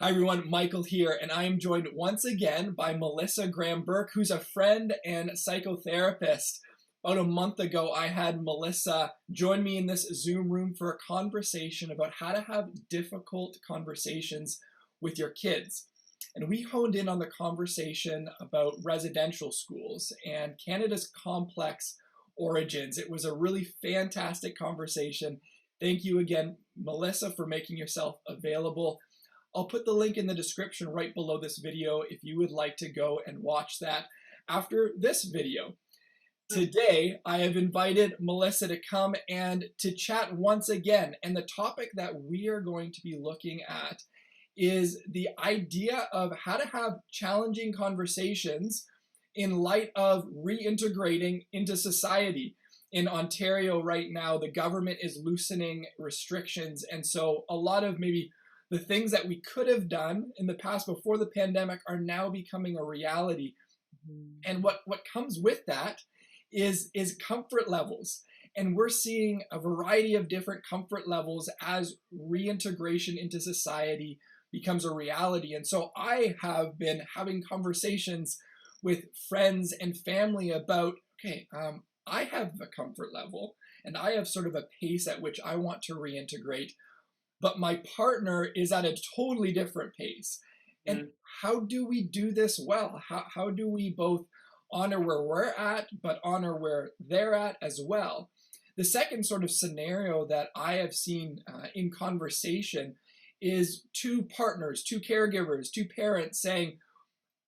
Hi everyone, Michael here, and I am joined once again by Melissa Graham-Burke, who's a friend and psychotherapist. About a month ago, I had Melissa join me in this Zoom room for a conversation about how to have difficult conversations with your kids. And we honed in on the conversation about residential schools and Canada's complex origins. It was a really fantastic conversation. Thank you again, Melissa, for making yourself available. I'll put the link in the description right below this video if you would like to go and watch that after this video. Today, I have invited Melissa to come and to chat once again. And the topic that we are going to be looking at is the idea of how to have challenging conversations in light of reintegrating into society. In Ontario right now, the government is loosening restrictions. And so a lot of maybe the things that we could have done in the past before the pandemic are now becoming a reality. And what comes with that is comfort levels. And we're seeing a variety of different comfort levels as reintegration into society becomes a reality. And so I have been having conversations with friends and family about, I have a comfort level and I have sort of a pace at which I want to reintegrate, but my partner is at a totally different pace. And how do we do this well? How do we both honor where we're at, but honor where they're at as well? The second sort of scenario that I have seen in conversation is two partners, two caregivers, two parents saying,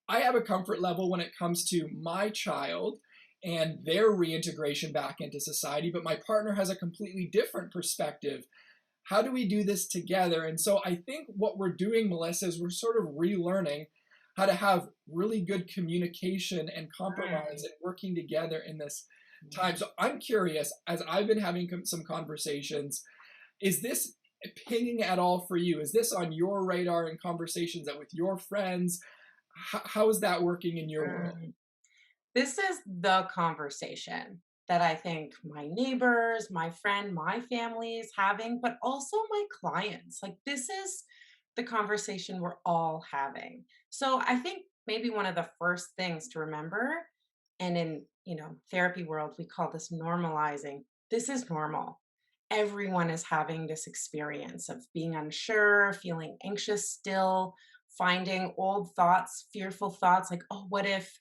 I have a comfort level when it comes to my child and their reintegration back into society, but my partner has a completely different perspective. How do we do this together? And so I think what we're doing, Melissa, is we're sort of relearning how to have really good communication and compromise and working together in this time. So I'm curious, as I've been having some conversations, is this pinging at all for you? Is this on your radar in conversations that with your friends? How is that working in your world? This is the conversation that I think my neighbors, my friend, my family is having, but also my clients. Like, this is the conversation we're all having. So I think maybe one of the first things to remember, and in, therapy world, we call this normalizing. This is normal. Everyone is having this experience of being unsure, feeling anxious still, finding old thoughts, fearful thoughts like, oh, what if,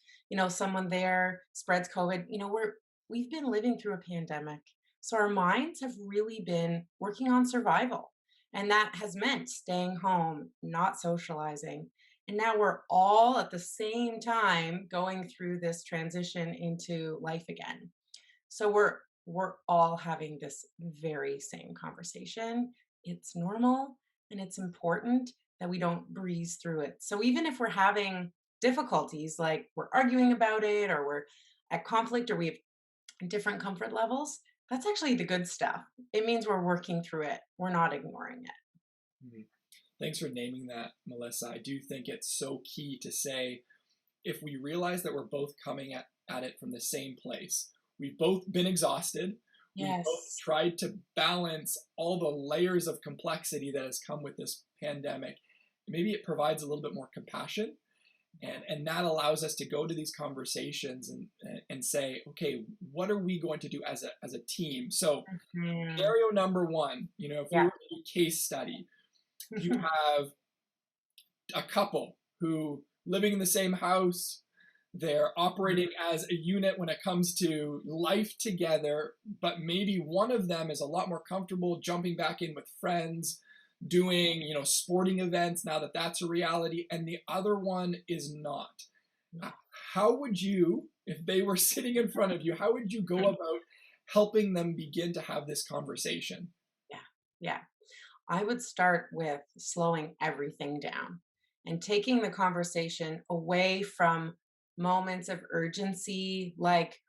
someone there spreads COVID? We've been living through a pandemic. So our minds have really been working on survival. And that has meant staying home, not socializing. And now we're all at the same time going through this transition into life again. So we're all having this very same conversation. It's normal and it's important that we don't breeze through it. So even if we're having difficulties, like we're arguing about it or we're at conflict or we have different comfort levels, that's actually the good stuff. It means we're working through it. We're not ignoring it. Mhm. Thanks for naming that, Melissa. I do think it's so key to say, if we realize that we're both coming at it from the same place, we've both been exhausted, we've both Yes. tried to balance all the layers of complexity that has come with this pandemic. Maybe it provides a little bit more compassion, and that allows us to go to these conversations and say, okay, what are we going to do as a team? So Mhm. scenario number one, if we Yeah. were to do a case study, you have a couple who living in the same house, they're operating as a unit when it comes to life together, but maybe one of them is a lot more comfortable jumping back in with friends, doing, sporting events now that that's a reality, and the other one is not. Yeah. How would you, if they were sitting in front of you, how would you go about helping them begin to have this conversation? Yeah. Yeah. I would start with slowing everything down and taking the conversation away from moments of urgency, like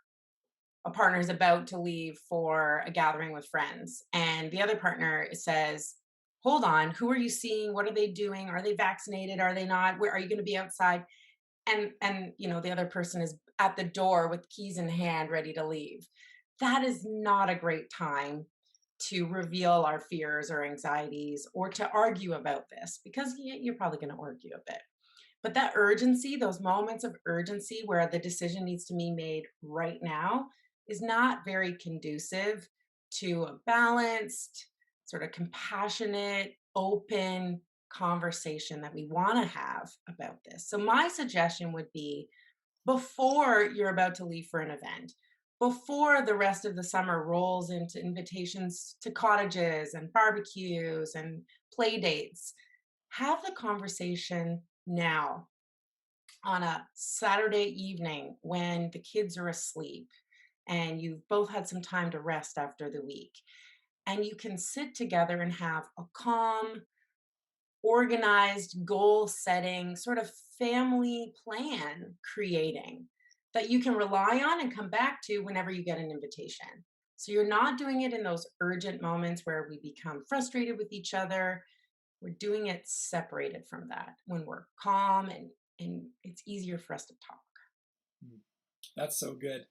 a partner is about to leave for a gathering with friends, and the other partner says, hold on, who are you seeing? What are they doing? Are they vaccinated? Are they not? Where are you going to be outside? And the other person is at the door with keys in hand, ready to leave. That is not a great time to reveal our fears or anxieties or to argue about this because you're probably going to argue a bit. But that urgency, those moments of urgency where the decision needs to be made right now, is not very conducive to a balanced, sort of compassionate, open conversation that we want to have about this. So, my suggestion would be before you're about to leave for an event, before the rest of the summer rolls into invitations to cottages and barbecues and play dates, have the conversation now on a Saturday evening when the kids are asleep and you've both had some time to rest after the week. And you can sit together and have a calm, organized, goal setting, sort of family plan creating that you can rely on and come back to whenever you get an invitation. So you're not doing it in those urgent moments where we become frustrated with each other. We're doing it separated from that when we're calm and it's easier for us to talk. Mm. That's so good.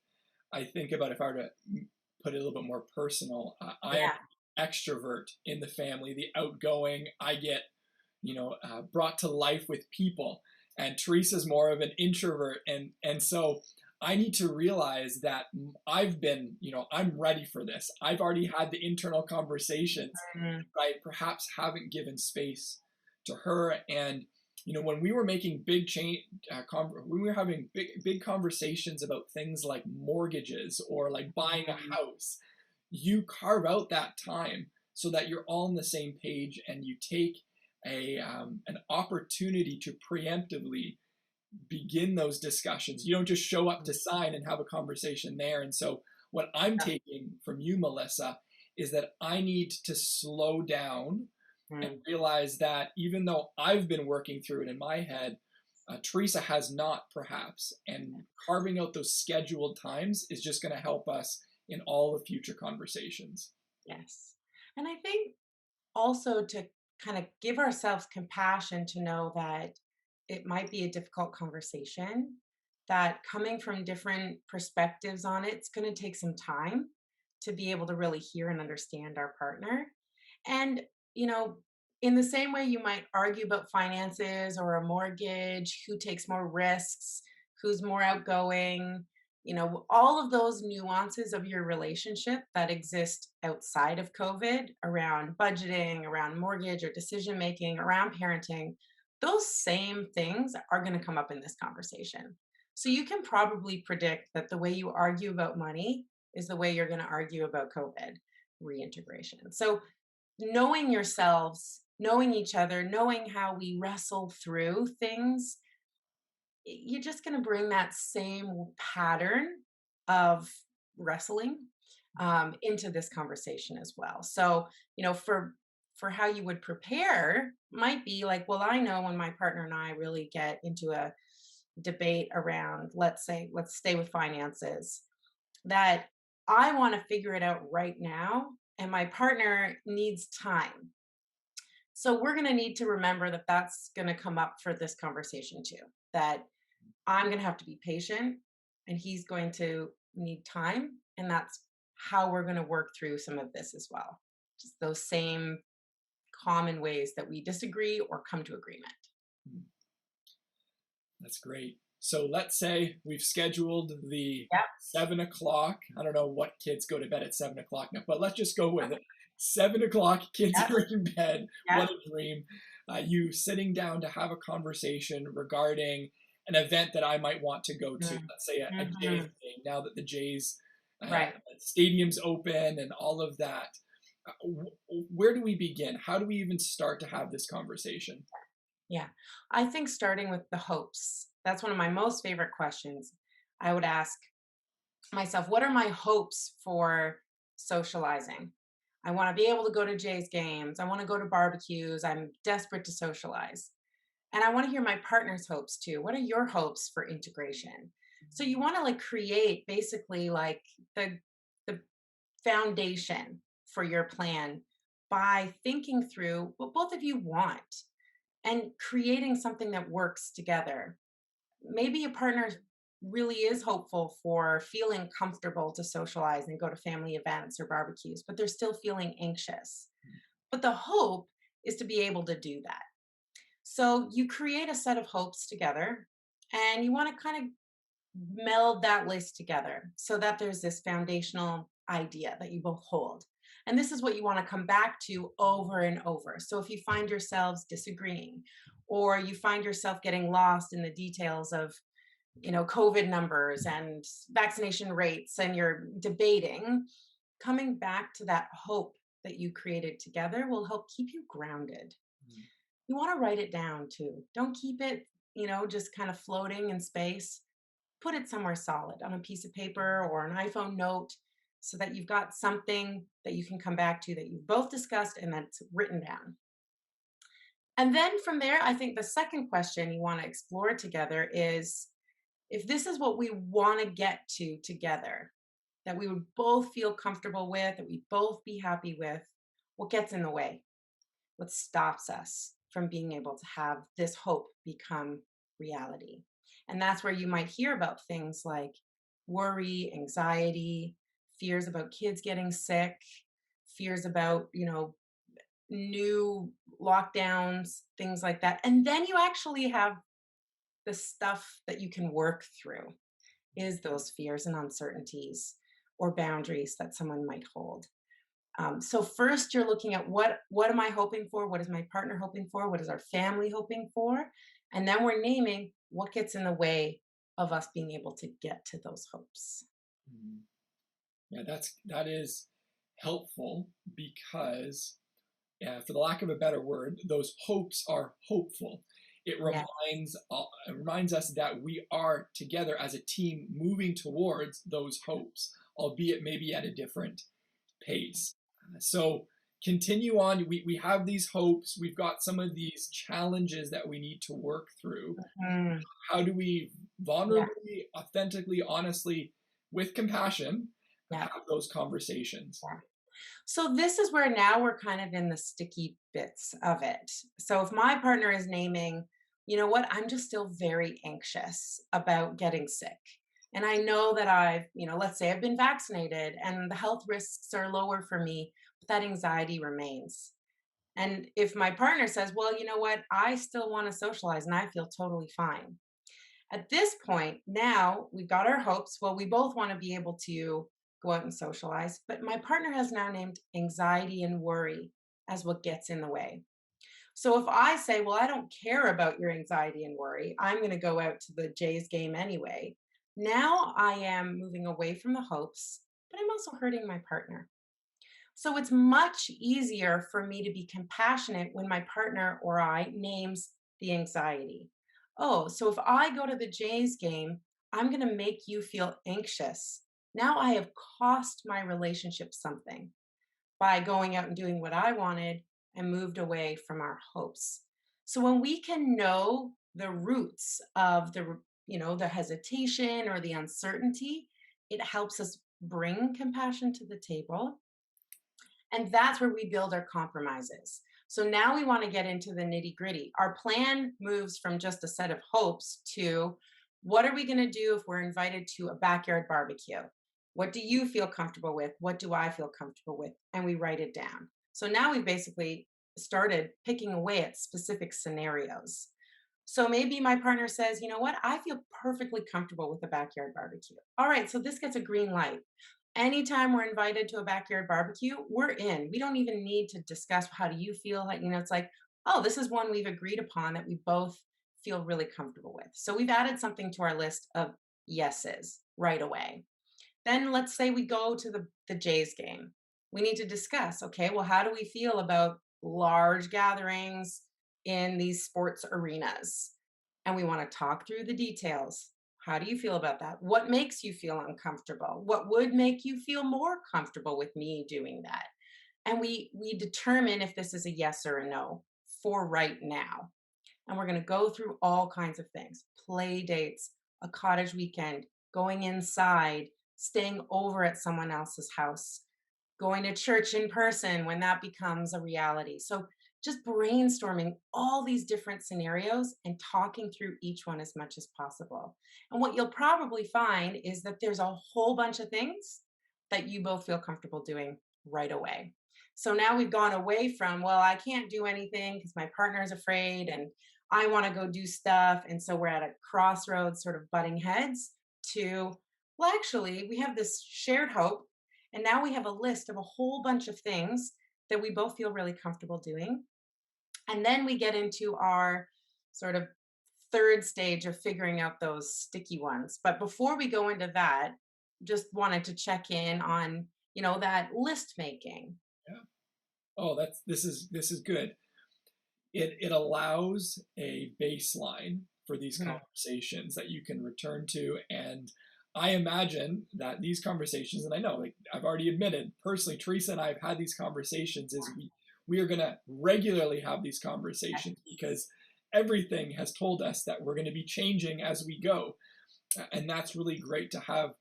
I think about if I were to put it a little bit more personal, I am Yeah. extrovert in the family, the outgoing. I get, brought to life with people, and Teresa's more of an introvert, and so I need to realize that I've been, I'm ready for this. I've already had the internal conversations. Mm, I perhaps haven't given space to her, and when we were making big change, when we were having big conversations about things like mortgages or like buying a mm, house, you carve out that time so that you're all on the same page, and you take an opportunity to preemptively begin those discussions. You don't just show up to sign and have a conversation there. And so what I'm taking from you, Melissa, is that I need to slow down and mm. realize that even though I've been working through it in my head, Teresa has not, perhaps. And carving out those scheduled times is just going to help us in all the future conversations. Yes. And I think also to kind of give ourselves compassion to know that it might be a difficult conversation, that coming from different perspectives on it's going to take some time to be able to really hear and understand our partner. And, you know, in the same way you might argue about finances or a mortgage, who takes more risks, who's more outgoing, all of those nuances of your relationship that exist outside of COVID around budgeting, around mortgage or decision making, around parenting, those same things are going to come up in this conversation. So you can probably predict that the way you argue about money is the way you're going to argue about COVID reintegration. So knowing yourselves, knowing each other, knowing how we wrestle through things, you're just going to bring that same pattern of wrestling into this conversation as well. So, for how you would prepare might be like, well, I know when my partner and I really get into a debate around, let's stay with finances, that I want to figure it out right now, and my partner needs time. So we're going to need to remember that that's going to come up for this conversation too. That I'm going to have to be patient and he's going to need time. And that's how we're going to work through some of this as well. Just those same common ways that we disagree or come to agreement. Hmm. That's great. So let's say we've scheduled the Yeah. 7 o'clock. I don't know what kids go to bed at 7 o'clock now, but let's just go with it. 7 o'clock, kids Yeah. are in bed. Yeah. What a dream. You sitting down to have a conversation regarding an event that I might want to go to. Mm. Let's say a Jays Mhm. game, now that the Jays Right. stadium's open and all of that. Where do we begin? How do we even start to have this conversation? Yeah. I think starting with the hopes, that's one of my most favorite questions. I would ask myself, what are my hopes for socializing? I want to be able to go to Jay's games. I want to go to barbecues. I'm desperate to socialize. And I want to hear my partner's hopes too. What are your hopes for integration? So you want to like create basically like the foundation for your plan by thinking through what both of you want and creating something that works together. Maybe a partner really is hopeful for feeling comfortable to socialize and go to family events or barbecues, but they're still feeling anxious. But the hope is to be able to do that. So you create a set of hopes together and you want to kind of meld that list together so that there's this foundational idea that you both hold. And this is what you want to come back to over and over. So if you find yourselves disagreeing or you find yourself getting lost in the details of, COVID numbers and vaccination rates and you're debating, coming back to that hope that you created together will help keep you grounded. Mm. You want to write it down too. Don't keep it, just kind of floating in space. Put it somewhere solid on a piece of paper or an iPhone note so that you've got something that you can come back to that you've both discussed and that's written down. And then from there, I think the second question you want to explore together is if this is what we want to get to together, that we would both feel comfortable with, that we both be happy with, what gets in the way? What stops us from being able to have this hope become reality? And that's where you might hear about things like worry, anxiety, fears about kids getting sick, fears about, new lockdowns, things like that. And then you actually have the stuff that you can work through is those fears and uncertainties or boundaries that someone might hold. So first, you're looking at what am I hoping for? What is my partner hoping for? What is our family hoping for? And then we're naming what gets in the way of us being able to get to those hopes. Mm. Yeah, that is helpful because, for the lack of a better word, those hopes are hopeful. It Yeah, reminds us that we are together as a team moving towards those hopes, albeit maybe at a different pace. So continue on. We have these hopes. We've got some of these challenges that we need to work through. mm, How do we yeah, vulnerably, authentically, honestly, with compassion, yeah, have those conversations? yeah. So this is where now we're kind of in the sticky bits of it. So if my partner is naming, you know what, I'm just still very anxious about getting sick. And I know that let's say I've been vaccinated and the health risks are lower for me, but that anxiety remains. And if my partner says, well, you know what, I still want to socialize and I feel totally fine. At this point, now we've got our hopes. Well, we both want to be able to go out and socialize, but my partner has now named anxiety and worry as what gets in the way. So if I say, well, I don't care about your anxiety and worry, I'm going to go out to the Jays game anyway. Now I am moving away from the hopes, but I'm also hurting my partner. So it's much easier for me to be compassionate when my partner or I names the anxiety. Oh, so if I go to the Jays game, I'm going to make you feel anxious. Now I have cost my relationship something by going out and doing what I wanted and moved away from our hopes. So when we can know the roots of the hesitation or the uncertainty, it helps us bring compassion to the table, and that's where we build our compromises. So now we want to get into the nitty gritty. Our plan moves from just a set of hopes to what are we going to do if we're invited to a backyard barbecue? What do you feel comfortable with? What do I feel comfortable with? And we write it down. So now we've basically started picking away at specific scenarios. So maybe my partner says, you know what, I feel perfectly comfortable with a backyard barbecue. All right, so this gets a green light. Anytime we're invited to a backyard barbecue, we're in. We don't even need to discuss how do you feel. Like, it's like, oh, this is one we've agreed upon that we both feel really comfortable with. So we've added something to our list of yeses right away. Then let's say we go to the Jays game. We need to discuss, okay, well, how do we feel about large gatherings in these sports arenas? And we want to talk through the details. How do you feel about that? What makes you feel uncomfortable? What would make you feel more comfortable with me doing that? And we determine if this is a yes or a no for right now. And we're going to go through all kinds of things: play dates, a cottage weekend, going inside, staying over at someone else's house, going to church in person when that becomes a reality. So just brainstorming all these different scenarios and talking through each one as much as possible. And what you'll probably find is that there's a whole bunch of things that you both feel comfortable doing right away. So now we've gone away from, well, I can't do anything because my partner is afraid and I want to go do stuff. And so we're at a crossroads, sort of butting heads, to, well, actually, we have this shared hope. And now we have a list of a whole bunch of things that we both feel really comfortable doing. And then we get into our sort of third stage of figuring out those sticky ones. But before we go into that, just wanted to check in on, that list making. Yeah. Oh, this is good. It allows a baseline for these Mhm. conversations that you can return to. And I imagine that these conversations, and I know, like I've already admitted personally, Teresa and I have had these conversations, is we are going to regularly have these conversations because everything has told us that we're going to be changing as we go. And that's really great to have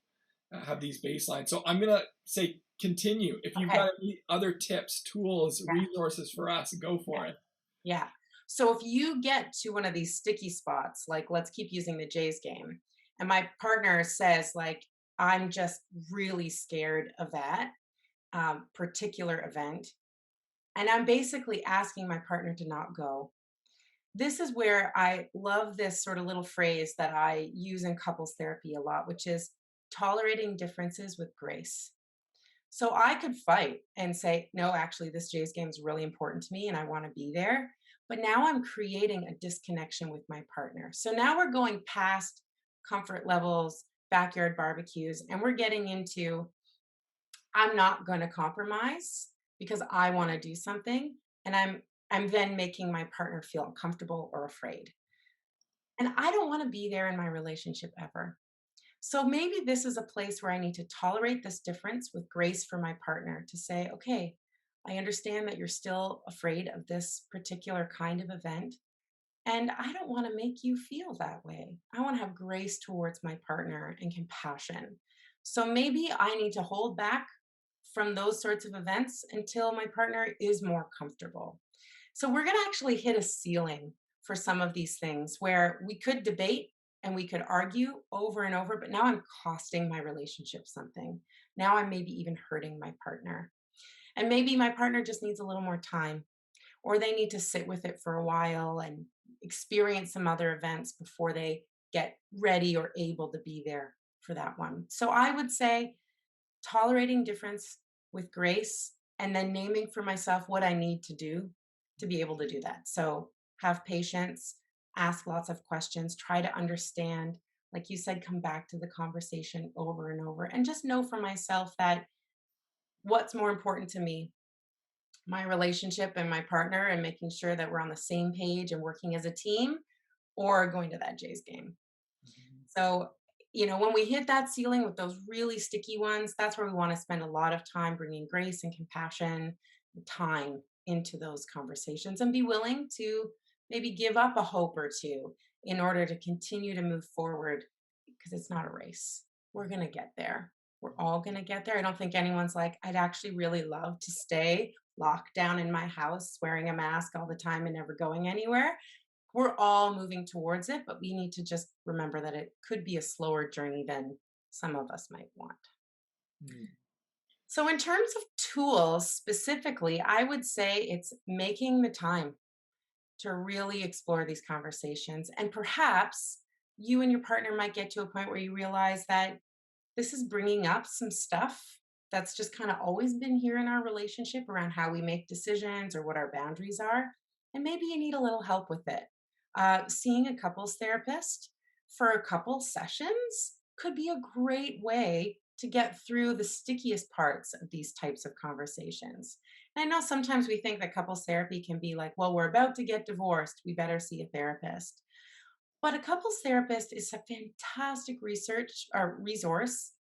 these baselines. So I'm going to say continue. If you've Okay. got any other tips, tools, Yeah. resources for us, go for it. Yeah. So if you get to one of these sticky spots, like let's keep using the Jays game, and my partner says, like, I'm just really scared of that particular event. And I'm basically asking my partner to not go. This is where I love this sort of little phrase that I use in couples therapy a lot, which is tolerating differences with grace. So I could fight and say, no, actually, this Jays game is really important to me and I want to be there. But now I'm creating a disconnection with my partner. So now we're going past comfort levels, backyard barbecues, and we're getting into, I'm not going to compromise because I want to do something. And I'm then making my partner feel uncomfortable or afraid. And I don't want to be there in my relationship ever. So maybe this is a place where I need to tolerate this difference with grace for my partner to say, okay, I understand that you're still afraid of this particular kind of event. And I don't want to make you feel that way. I want to have grace towards my partner and compassion. So maybe I need to hold back from those sorts of events until my partner is more comfortable. So we're going to actually hit a ceiling for some of these things where we could debate and we could argue over and over, but now I'm costing my relationship something. Now I'm maybe even hurting my partner. And maybe my partner just needs a little more time, or they need to sit with it for a while and experience some other events before they get ready or able to be there for that one. So I would say tolerating difference with grace and then naming for myself what I need to do to be able to do that. So have patience, ask lots of questions, try to understand. Like you said, come back to the conversation over and over and just know for myself that what's more important to me, my relationship and my partner, and making sure that we're on the same page and working as a team, or going to that Jays game. Mhm. So, when we hit that ceiling with those really sticky ones, that's where we want to spend a lot of time bringing grace and compassion and time into those conversations and be willing to maybe give up a hope or two in order to continue to move forward because it's not a race. We're going to get there. We're all going to get there. I don't think anyone's like, I'd actually really love to stay locked down in my house wearing a mask all the time and never going anywhere. We're all moving towards it, but we need to just remember that it could be a slower journey than some of us might want. Mm. So, in terms of tools specifically, I would say it's making the time to really explore these conversations. And perhaps you and your partner might get to a point where you realize that this is bringing up some stuff that's just kind of always been here in our relationship around how we make decisions or what our boundaries are. And maybe you need a little help with it. Seeing a couples therapist for a couple sessions could be a great way to get through the stickiest parts of these types of conversations. And I know sometimes we think that couples therapy can be like, well, we're about to get divorced. We better see a therapist. But a couples therapist is a fantastic research or resource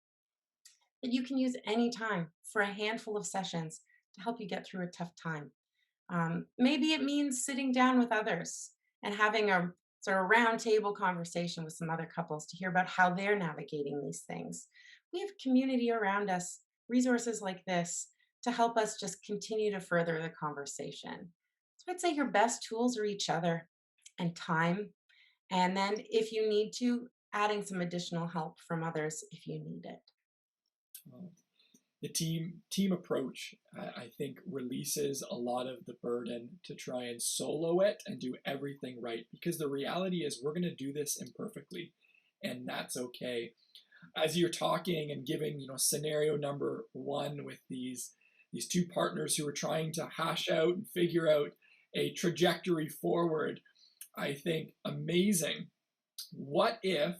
that you can use anytime for a handful of sessions to help you get through a tough time. Maybe it means sitting down with others and having a sort of round table conversation with some other couples to hear about how they're navigating these things. We have community around us, resources like this to help us just continue to further the conversation. It's I'd say your best tools are each other and time. And then if you need to, adding some additional help from others if you need it. Well, the team approach, I think, releases a lot of the burden to try and solo it and do everything right, because the reality is we're going to do this imperfectly, and that's okay. As you're talking and giving, scenario number one with these two partners who are trying to hash out and figure out a trajectory forward, I think amazing. What if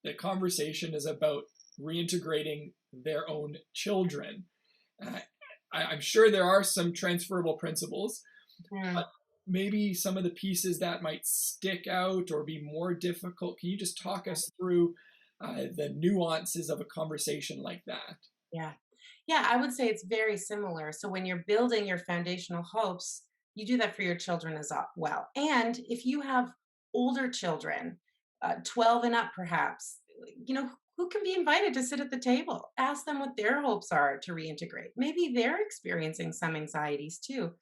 the conversation is about reintegrating their own children? Uh, I'm sure there are some transferable principles, but Mm. maybe some of the pieces that might stick out or be more difficult. Can you just talk us through the nuances of a conversation like that? Yeah. Yeah, I would say it's very similar. So when you're building your foundational hopes, you do that for your children as well. And if you have older children, 12 and up perhaps, who can be invited to sit at the table? Ask them what their hopes are to reintegrate. Maybe they're experiencing some anxieties too.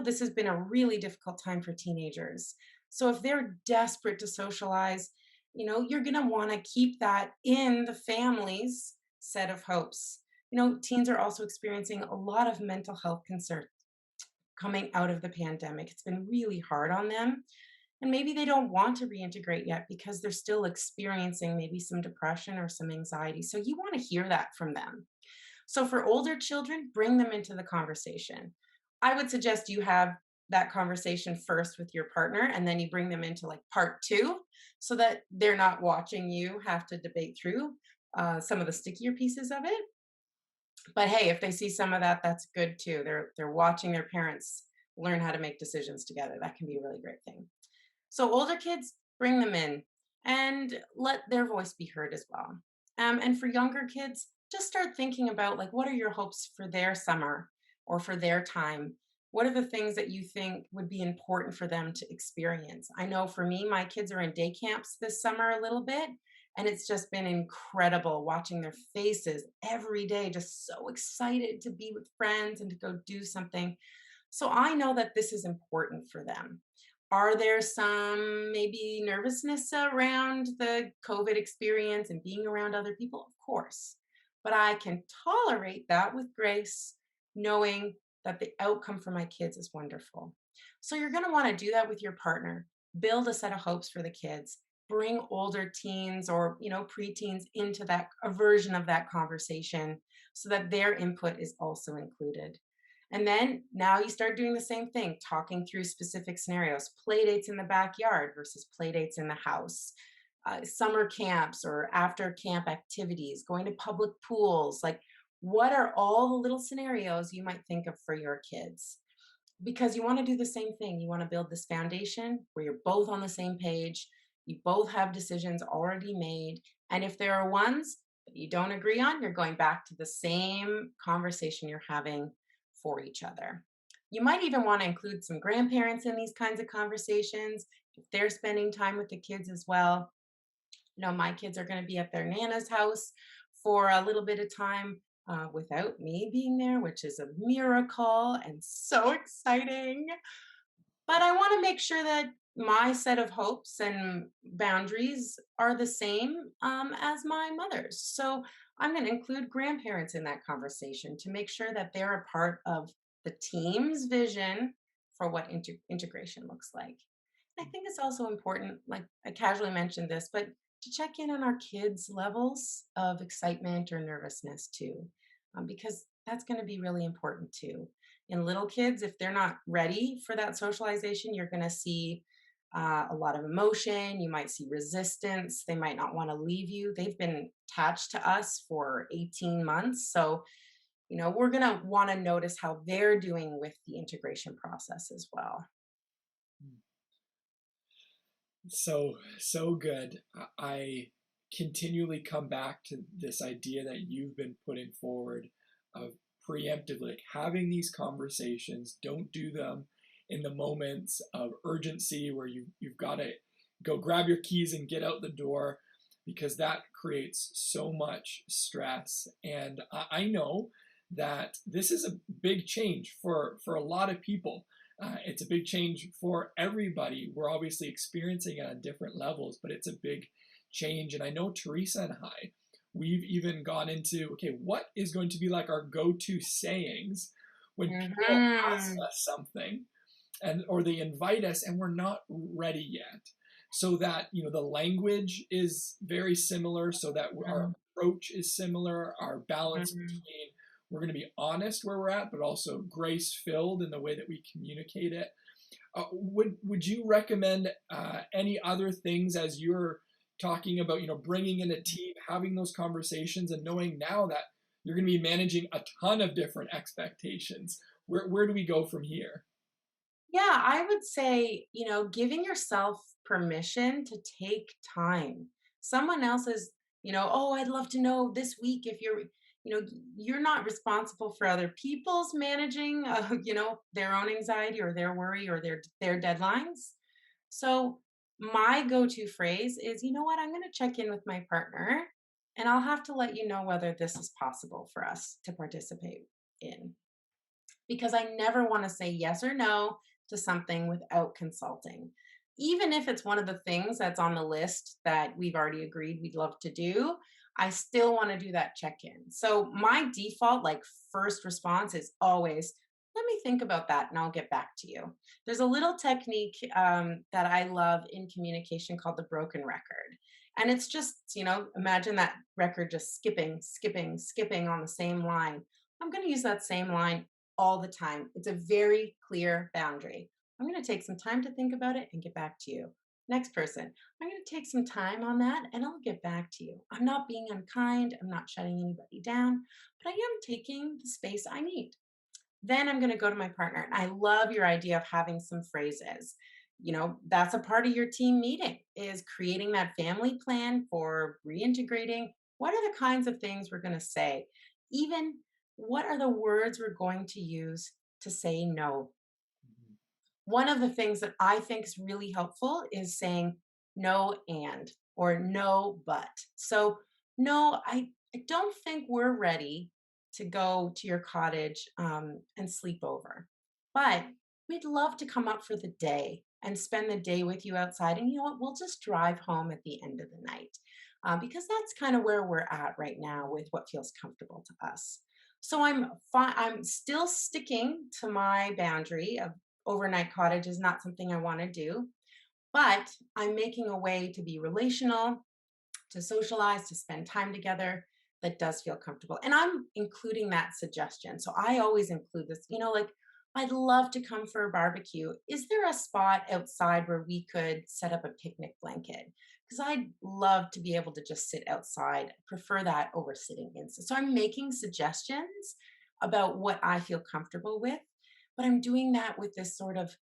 This has been a really difficult time for teenagers. So if they're desperate to socialize, you're going to want to keep that in the family's set of hopes. Teens are also experiencing a lot of mental health concerns coming out of the pandemic. It's been really hard on them. And maybe they don't want to reintegrate yet because they're still experiencing maybe some depression or some anxiety. So you want to hear that from them. So for older children, bring them into the conversation. I would suggest you have that conversation first with your partner and then you bring them into like part two so that they're not watching you have to debate through some of the stickier pieces of it. But hey, if they see some of that, that's good too. They're watching their parents learn how to make decisions together. That can be a really great thing. So older kids, bring them in and let their voice be heard as well. And for younger kids, just start thinking about like what are your hopes for their summer or for their time? What are the things that you think would be important for them to experience? I know for me, my kids are in day camps this summer a little bit, and it's just been incredible watching their faces every day, just so excited to be with friends and to go do something. So I know that this is important for them. Are there some maybe nervousness around the COVID experience and being around other people? Of course. But I can tolerate that with grace, knowing that the outcome for my kids is wonderful. So you're going to want to do that with your partner. Build a set of hopes for the kids. Bring older teens or, preteens into that a version of that conversation so that their input is also included. And then now you start doing the same thing, talking through specific scenarios, play dates in the backyard versus play dates in the house, summer camps or after camp activities, going to public pools. Like, what are all the little scenarios you might think of for your kids? Because you want to do the same thing. You want to build this foundation where you're both on the same page. You both have decisions already made. And if there are ones that you don't agree on, you're going back to the same conversation you're having for each other. You might even want to include some grandparents in these kinds of conversations if they're spending time with the kids as well. My kids are going to be at their Nana's house for a little bit of time without me being there, which is a miracle and so exciting. But I want to make sure that my set of hopes and boundaries are the same as my mother's. So I'm going to include grandparents in that conversation to make sure that they're a part of the team's vision for what integration looks like. I think it's also important, like I casually mentioned this, but to check in on our kids' levels of excitement or nervousness too, because that's going to be really important too. In little kids, if they're not ready for that socialization, you're going to see a lot of emotion. You might see resistance. They might not want to leave you. They've been attached to us for 18 months. So, we're going to want to notice how they're doing with the integration process as well. So good. I continually come back to this idea that you've been putting forward of preemptively, like having these conversations. Don't do them in the moments of urgency where you've got to go grab your keys and get out the door, because that creates so much stress. And I know that this is a big change for a lot of people. It's a big change for everybody. We're obviously experiencing it on different levels, but it's a big change. And I know Teresa and I, we've even gone into, okay, what is going to be like our go-to sayings when people ask Mhm. us something and or they invite us and we're not ready yet, so that the language is very similar, so that our Mhm. approach is similar, our balance Mhm. between we're going to be honest where we're at but also grace filled in the way that we communicate it. Would you recommend any other things as you're talking about bringing in a team, having those conversations, and knowing now that you're going to be managing a ton of different expectations? Where do we go from here? Yeah, I would say, giving yourself permission to take time. Someone else's, oh, I'd love to know this week if you're not responsible for other people's managing, their own anxiety or their worry or their deadlines. So my go-to phrase is, you know what, I'm going to check in with my partner and I'll have to let you know whether this is possible for us to participate in, because I never want to say yes or no to something without consulting. Even if it's one of the things that's on the list that we've already agreed we'd love to do, I still want to do that check in. So my default, like first response, is always, let me think about that and I'll get back to you. There's a little technique that I love in communication called the broken record. And it's just, imagine that record just skipping, skipping, skipping on the same line. I'm going to use that same line all the time. It's a very clear boundary. I'm going to take some time to think about it and get back to you. Next person, I'm going to take some time on that and I'll get back to you. I'm not being unkind. I'm not shutting anybody down, but I am taking the space I need. Then I'm going to go to my partner. And I love your idea of having some phrases. That's a part of your team meeting, is creating that family plan for reintegrating. What are the kinds of things we're going to say? Even what are the words we're going to use to say no? One of the things that I think is really helpful is saying no and or no but. So, no, I don't think we're ready to go to your cottage and sleep over, but we'd love to come up for the day and spend the day with you outside. And you know what? We'll just drive home at the end of the night, because that's kind of where we're at right now with what feels comfortable to us. So I'm fine. I'm still sticking to my boundary of overnight cottage is not something I want to do, but I'm making a way to be relational, to socialize, to spend time together that does feel comfortable. And I'm including that suggestion. So I always include this, like, I'd love to come for a barbecue. Is there a spot outside where we could set up a picnic blanket? Because I'd love to be able to just sit outside. I prefer that over sitting inside. So I'm making suggestions about what I feel comfortable with, but I'm doing that with this sort of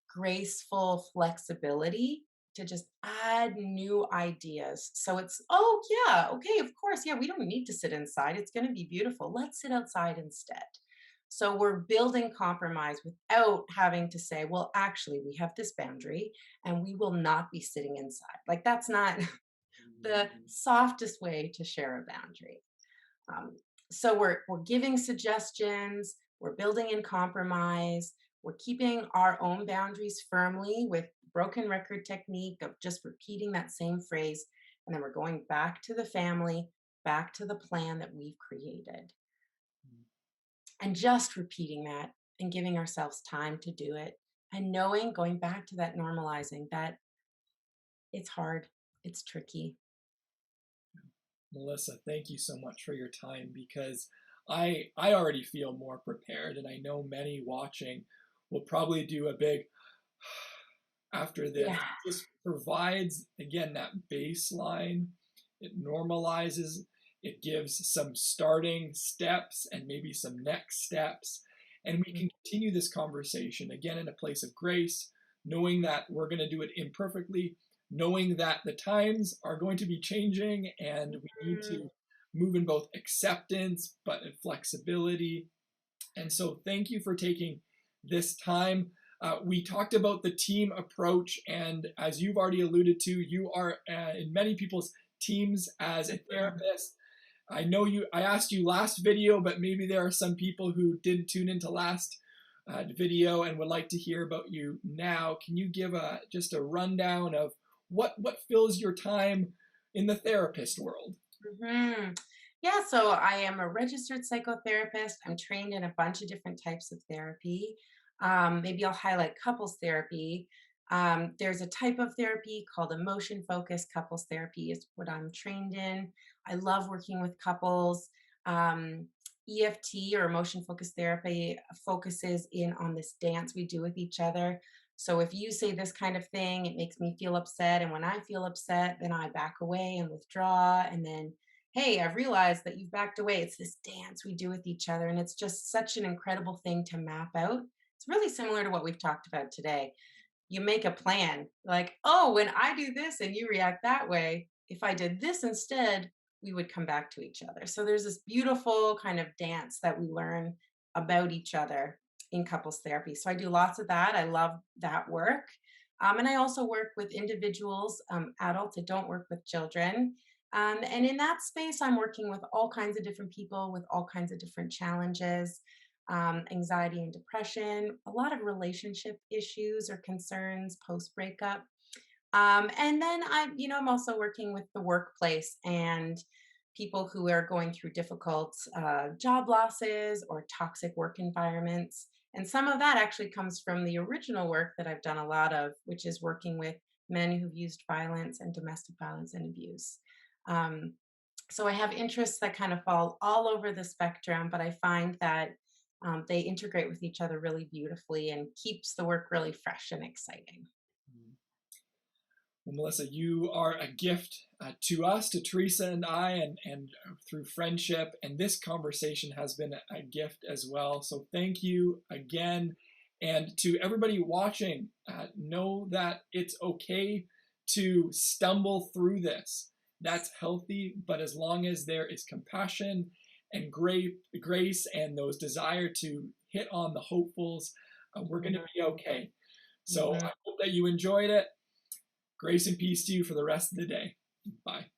graceful flexibility to just add new ideas. So it's, oh, yeah, okay, of course. Yeah, we don't need to sit inside. It's going to be beautiful. Let's sit outside instead. So we're building compromise without having to say, well, actually, we have this boundary and we will not be sitting inside. Like, that's not the softest way to share a boundary. Um, so we're giving suggestions, we're building in compromise, we're keeping our own boundaries firmly with broken record technique of just repeating that same phrase, and then we're going back to the family, back to the plan that we've created, and just repeating that and giving ourselves time to do it, and knowing, going back to that normalizing, that it's hard, it's tricky. Melissa, thank you so much for your time, because I already feel more prepared, and I know many watching will probably do a big after this. Yeah. It just provides again that baseline. It normalizes. It gives some starting steps and maybe some next steps, and we can continue this conversation again in a place of grace, knowing that we're going to do it imperfectly, knowing that the times are going to be changing and we need Mhm. to move in both acceptance but in flexibility. And so thank you for taking this time. We talked about the team approach, and as you've already alluded to, you are in many people's teams as a therapist. I know I asked you last video, but maybe there are some people who didn't tune into last video and would like to hear about you now. Can you give just a rundown of what fills your time in the therapist world? hmm Yeah, so I am a registered psychotherapist. I'm trained in a bunch of different types of therapy. Maybe I'll highlight couples therapy. There's a type of therapy called emotion focused couples therapy, is what I'm trained in. I love working with couples. Um, EFT or emotion focused therapy focuses in on this dance we do with each other. So if you say this kind of thing, it makes me feel upset. And when I feel upset, then I back away and withdraw. And then, hey, I've realized that you've backed away. It's this dance we do with each other. And it's just such an incredible thing to map out. It's really similar to what we've talked about today. You make a plan like, oh, when I do this and you react that way, if I did this instead, we would come back to each other. So there's this beautiful kind of dance that we learn about each other in couples therapy. So I do lots of that. I love that work. And I also work with individuals, adults that don't work with children. And in that space, I'm working with all kinds of different people with all kinds of different challenges, anxiety and depression, a lot of relationship issues or concerns post breakup. And then I'm also working with the workplace and people who are going through difficult job losses or toxic work environments. And some of that actually comes from the original work that I've done a lot of, which is working with men who've used violence and domestic violence and abuse. Um, so I have interests that kind of fall all over the spectrum, but I find that they integrate with each other really beautifully and keeps the work really fresh and exciting. Well, Melissa, you are a gift to us, to Teresa and I, and through friendship. And this conversation has been a gift as well. So thank you again. And to everybody watching, know that it's okay to stumble through this. That's healthy. But as long as there is compassion and grace and those desire to hit on the hopefuls, we're going to be okay. So Mhm. I hope that you enjoyed it. Grace and peace to you for the rest of the day. Bye.